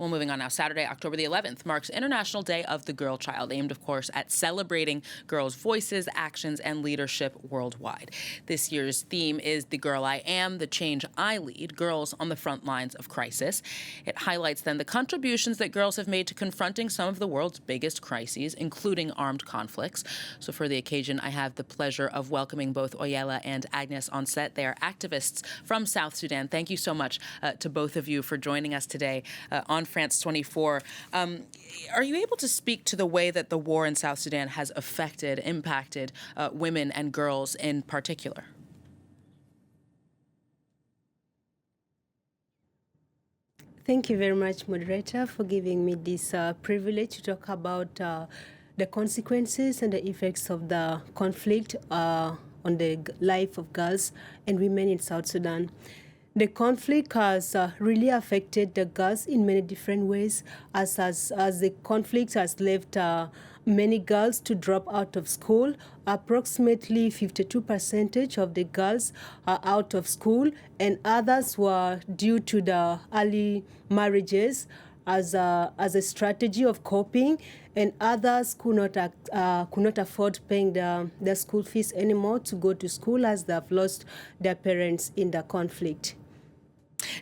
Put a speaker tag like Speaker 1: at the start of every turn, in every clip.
Speaker 1: Well, moving on now, Saturday, October the 11th marks International Day of the Girl Child, aimed, of course, at celebrating girls' voices, actions, and leadership worldwide. This year's theme is The Girl I Am, the Change I Lead, Girls on the Front Lines of Crisis. It highlights then the contributions that girls have made to confronting some of the world's biggest crises, including armed conflicts. So for the occasion, I have the pleasure of welcoming both Oyella and Agnès on set. They are activists from South Sudan. Thank you so much to both of you for joining us today on France 24. Are you able to speak to the way that the war in South Sudan has impacted women and girls in particular?
Speaker 2: Thank you very much, moderator, for giving me this privilege to talk about the consequences and the effects of the conflict on the life of girls and women in South Sudan. The conflict has really affected the girls in many different ways, as the conflict has left many girls to drop out of school. Approximately 52% of the girls are out of school, and others were due to the early marriages as a strategy of coping, and others could not afford paying their school fees anymore to go to school as they have lost their parents in the conflict.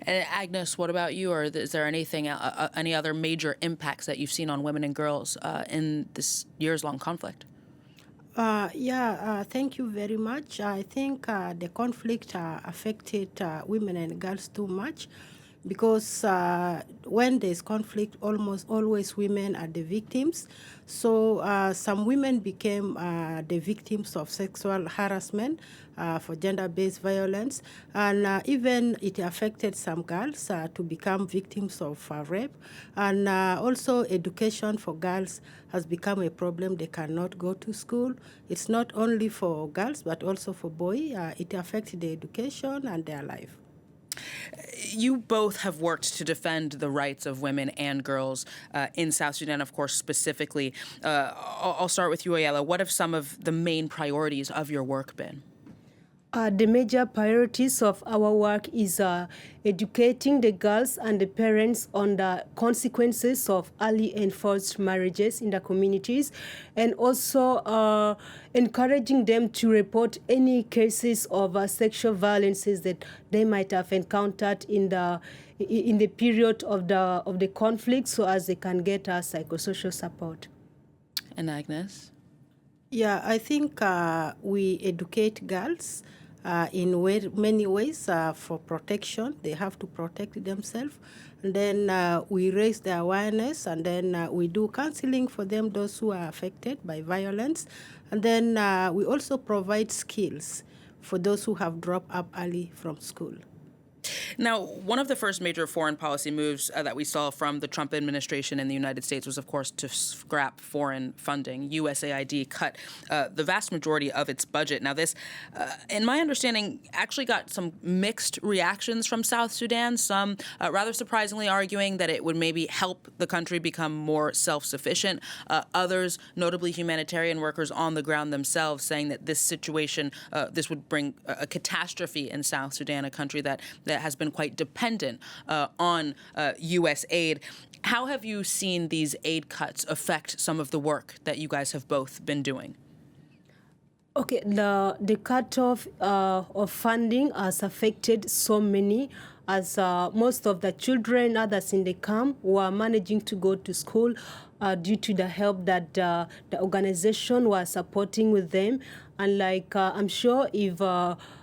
Speaker 1: And Agnès, what about you? Or is there anything, any other major impacts that you've seen on women and girls in this years-long conflict?
Speaker 3: Thank you very much. I think the conflict affected women and girls too much, because when there's conflict, almost always women are the victims. So some women became the victims of sexual harassment for gender-based violence, and even it affected some girls to become victims of rape. And also education for girls has become a problem. They cannot go to school. It's not only for girls, but also for boys. It affects the education and their life.
Speaker 1: You both have worked to defend the rights of women and girls in South Sudan, of course, specifically. I'll start with you, Oyella. What have some of the main priorities of your work been?
Speaker 2: The major priorities of our work is educating the girls and the parents on the consequences of early and forced marriages in the communities, and also encouraging them to report any cases of sexual violences that they might have encountered in the period of the conflict, so as they can get psychosocial support.
Speaker 1: And Agnès?
Speaker 3: Yeah, I think we educate girls in many ways for protection. They have to protect themselves. And then we raise the awareness, and then we do counseling for them, those who are affected by violence. And then we also provide skills for those who have dropped up early from school.
Speaker 1: Now, one of the first major foreign policy moves that we saw from the Trump administration in the United States was, of course, to scrap foreign funding. USAID cut the vast majority of its budget. Now, this, in my understanding, actually got some mixed reactions from South Sudan, some rather surprisingly arguing that it would maybe help the country become more self-sufficient. Others, notably humanitarian workers on the ground themselves, saying that this situation, this would bring a catastrophe in South Sudan, a country that has been quite dependent on U.S. aid. How have you seen these aid cuts affect some of the work that you guys have both been doing?
Speaker 2: Okay, the cutoff of funding has affected so many, as most of the children, others in the camp, were managing to go to school due to the help that the organization was supporting with them. And I'm sure if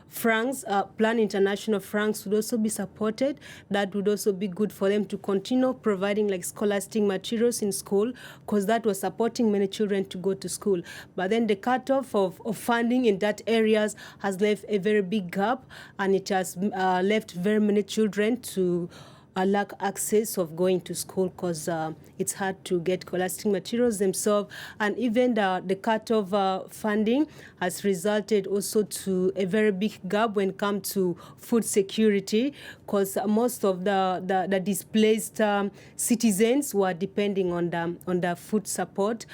Speaker 2: francs, Plan International francs would also be supported, that would also be good for them to continue providing scholastic materials in school, because that was supporting many children to go to school. But then the cutoff of funding in that areas has left a very big gap, and it has left very many children to lack access of going to school, because it's hard to get scholastic materials themselves. And even the cut of funding has resulted also to a very big gap when it comes to food security, because most of the displaced citizens were depending on the food support.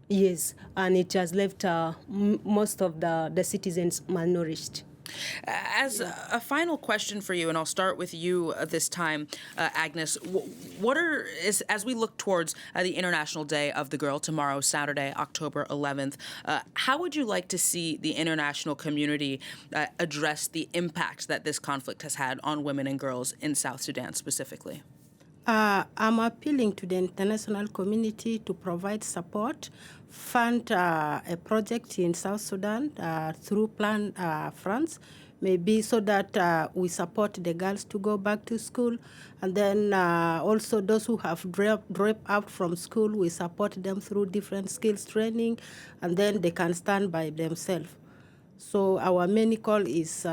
Speaker 2: Yes, and it has left most of the citizens malnourished.
Speaker 1: As a final question for you, and I'll start with you this time, Agnès, as we look towards the International Day of the Girl tomorrow, Saturday, October 11th, how would you like to see the international community address the impact that this conflict has had on women and girls in South Sudan specifically?
Speaker 3: I'm appealing to the international community to provide support, fund a project in South Sudan through Plan France, maybe so that we support the girls to go back to school. And then also those who have dropped out from school, we support them through different skills training, and then they can stand by themselves. So our main call is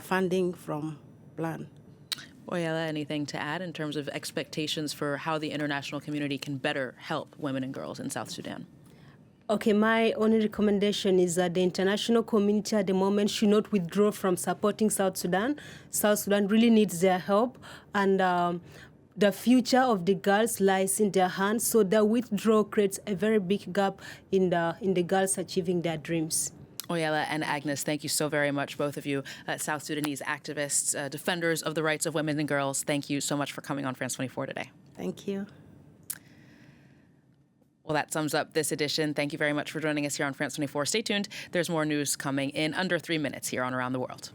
Speaker 3: funding from Plan.
Speaker 1: Oyella, anything to add in terms of expectations for how the international community can better help women and girls in South Sudan?
Speaker 2: Okay, my only recommendation is that the international community at the moment should not withdraw from supporting South Sudan. South Sudan really needs their help, and the future of the girls lies in their hands, so the withdrawal creates a very big gap in the girls achieving their dreams.
Speaker 1: Oyella and Agnès, thank you so very much, both of you, South Sudanese activists, defenders of the rights of women and girls. Thank you so much for coming on France 24 today.
Speaker 3: Thank you.
Speaker 1: Well, that sums up this edition. Thank you very much for joining us here on France 24. Stay tuned. There's more news coming in under 3 minutes here on Around the World.